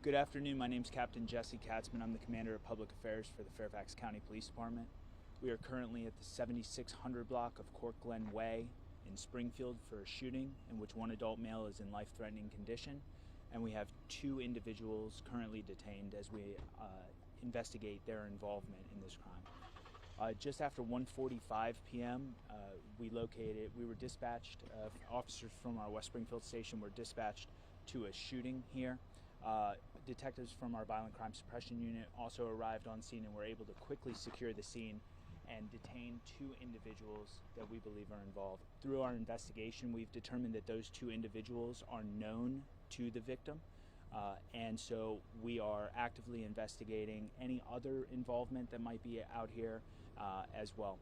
Good afternoon. My name is Captain Jesse Katzman. I'm the Commander of Public Affairs for the Fairfax County Police Department. We are currently at the 7600 block of Cork Glen Way in Springfield for a shooting in which one adult male is in life-threatening condition, and we have two individuals currently detained as we investigate their involvement in this crime. Just after 1:45 p.m., we were dispatched, officers from our West Springfield station were dispatched to a shooting here. Detectives from our Violent Crime Suppression Unit also arrived on scene and were able to quickly secure the scene and detain two individuals that we believe are involved. Through our investigation, we've determined that those two individuals are known to the victim, and so we are actively investigating any other involvement that might be out here as well.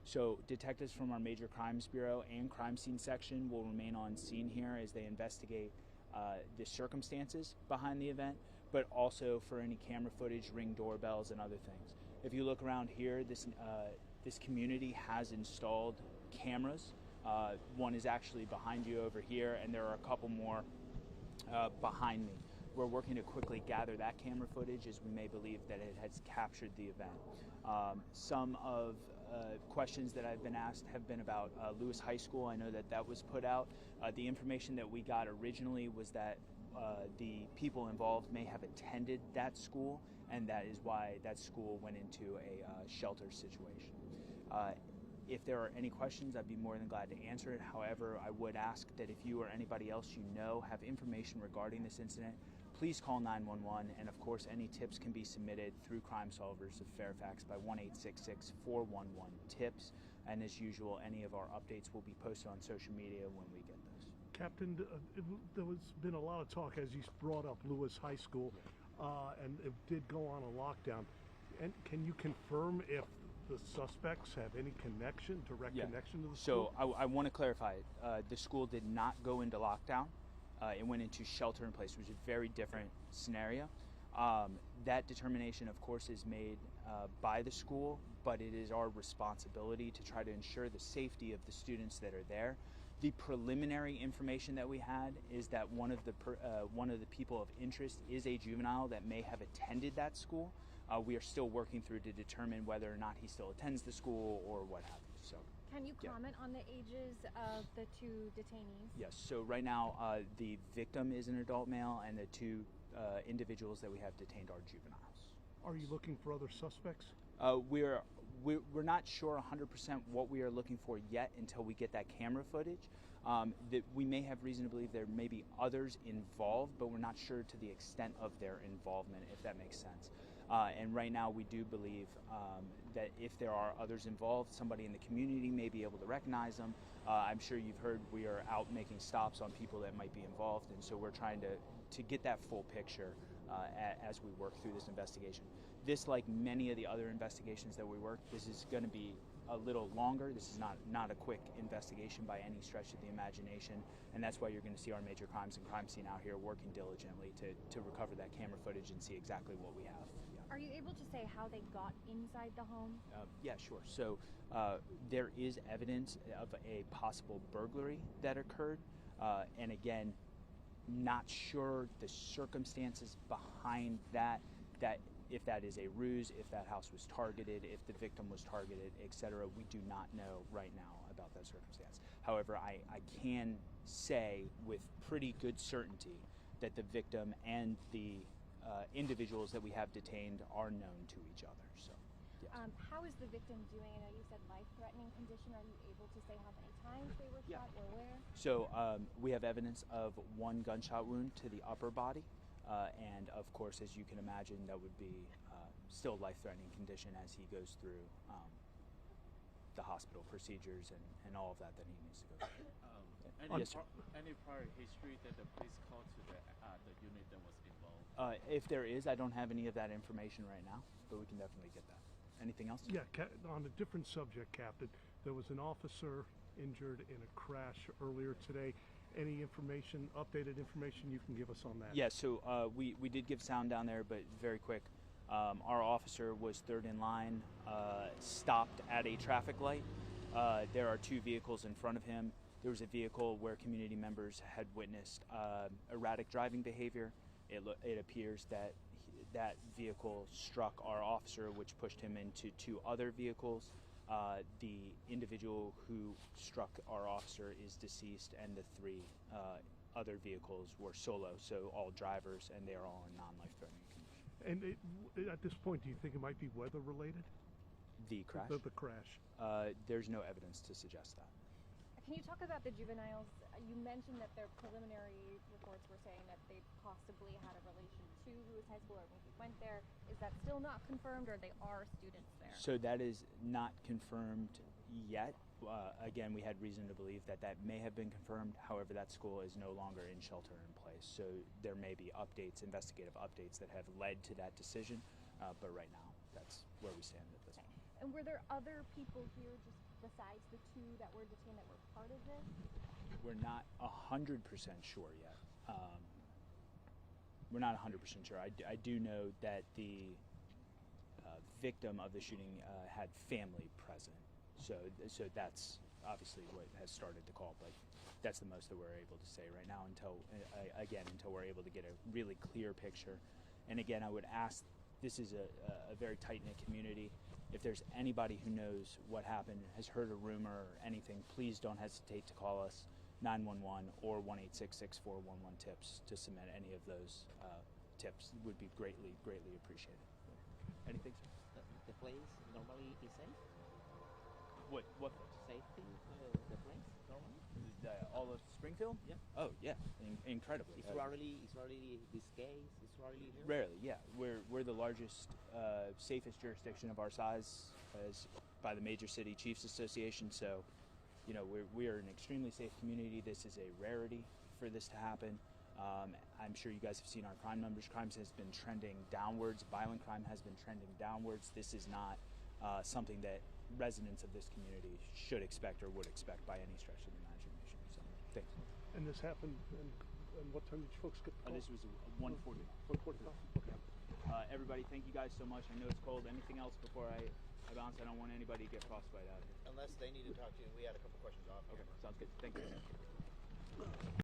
So detectives from our Major Crimes Bureau and Crime Scene Section will remain on scene here as they investigate the circumstances behind the event, but also for any camera footage, ring doorbells, and other things. If you look around here, this community has installed cameras. One is actually behind you over here, and there are a couple more behind me. We're working to quickly gather that camera footage as we may believe that it has captured the event. Some of questions that I've been asked have been about Lewis High School. I know that was put out. The information that we got originally was that the people involved may have attended that school, and that is why that school went into a shelter situation. If there are any questions, I'd be more than glad to answer it. However, I would ask that if you or anybody else you know have information regarding this incident, please call 911, and of course any tips can be submitted through Crime Solvers of Fairfax by 1-866-411-TIPS, and as usual, any of our updates will be posted on social media when we get those. Captain, there has been a lot of talk, as you brought up Lewis High School, and it did go on a lockdown. And can you confirm if the suspects have any direct connection to the school? So I want to clarify, the school did not go into lockdown. It went into shelter in place, which is a very different scenario. That determination, of course, is made by the school, but it is our responsibility to try to ensure the safety of the students that are there. The preliminary information that we had is that one of the people of interest is a juvenile that may have attended that school. We are still working through to determine whether or not he still attends the school or what have you. So, can you comment on the ages of the two detainees? Yes. So right now, the victim is an adult male, and the two individuals that we have detained are juveniles. Are you looking for other suspects? We're not sure 100% what we are looking for yet until we get that camera footage. That we may have reason to believe there may be others involved, but we're not sure to the extent of their involvement, if that makes sense. And right now we do believe that if there are others involved, somebody in the community may be able to recognize them. I'm sure you've heard we are out making stops on people that might be involved, and so we're trying to get that full picture as we work through this investigation. This, like many of the other investigations that we work, this is going to be a little longer. This is not a quick investigation by any stretch of the imagination, and that's why you're going to see our Major Crimes and Crime Scene out here working diligently to recover that camera footage and see exactly what we have. Yeah. Are you able to say how they got inside the home? Yeah, sure. So there is evidence of a possible burglary that occurred, and again, not sure the circumstances behind that if that is a ruse, if that house was targeted, if the victim was targeted, etc. We do not know right now about that circumstance. However, I can say with pretty good certainty that the victim and the individuals that we have detained are known to each other. So, yes. How is the victim doing? I know you said life-threatening condition. Are you able to say how many times they were shot or where? So we have evidence of one gunshot wound to the upper body. And of course, as you can imagine, that would be still life-threatening condition as he goes through the hospital procedures and all of that he needs to go through. Any prior history that the police called to the unit that was involved? If there is, I don't have any of that information right now, but we can definitely get that. Anything else? Yeah, on a different subject, Captain, there was an officer injured in a crash earlier today. Any information, updated information you can give us on that? Yeah, so we did give sound down there, but very quick. Our officer was third in line, stopped at a traffic light. There are two vehicles in front of him. There was a vehicle where community members had witnessed erratic driving behavior. It appears that that vehicle struck our officer, which pushed him into two other vehicles. The individual who struck our officer is deceased, and the three other vehicles were solo, so all drivers, and they are all in non-life-threatening condition. And at this point, do you think it might be weather-related? The crash? The crash. There's no evidence to suggest that. Can you talk about the juveniles? You mentioned that their preliminary reports were saying that they possibly had a relation to Lewis High School or maybe went there. Is that still not confirmed, or they are students there? So that is not confirmed yet. Again, we had reason to believe that that may have been confirmed. However, that school is no longer in shelter in place. So there may be updates, investigative updates that have led to that decision. But right now, that's where we stand at this point. And were there other people here just besides the two that were detained that were part of this? We're not 100% sure yet. We're not 100% sure. I do know that the victim of the shooting had family present. So that's obviously what has started the call, but that's the most that we're able to say right now until we're able to get a really clear picture. And again, I would ask, this is a very tight-knit community. If there's anybody who knows what happened, has heard a rumor or anything, please don't hesitate to call us, 911 or 1-866-411-TIPS, to submit any of those tips. Would be greatly appreciated. Anything, sir? The place normally is safe? What place? Safety, the place normally? All of Springfield? Yeah. Oh yeah, incredibly. It's rarely this case. It's rarely here. Rarely, yeah. We're the largest, safest jurisdiction of our size by the Major City Chiefs Association. So, you know, we are an extremely safe community. This is a rarity for this to happen. I'm sure you guys have seen our crime numbers. Crime has been trending downwards. Violent crime has been trending downwards. This is not something that residents of this community should expect or would expect by any stretch of the imagination. So, thanks. And this happened, and what time did you folks get the call? This was 1:40. 1:45. Okay. Everybody, thank you guys so much. I know it's cold. Anything else before I bounce? I don't want anybody to get frostbite out of here. Unless they need to talk to you, we had a couple questions off Okay, camera. sounds good. Thank you.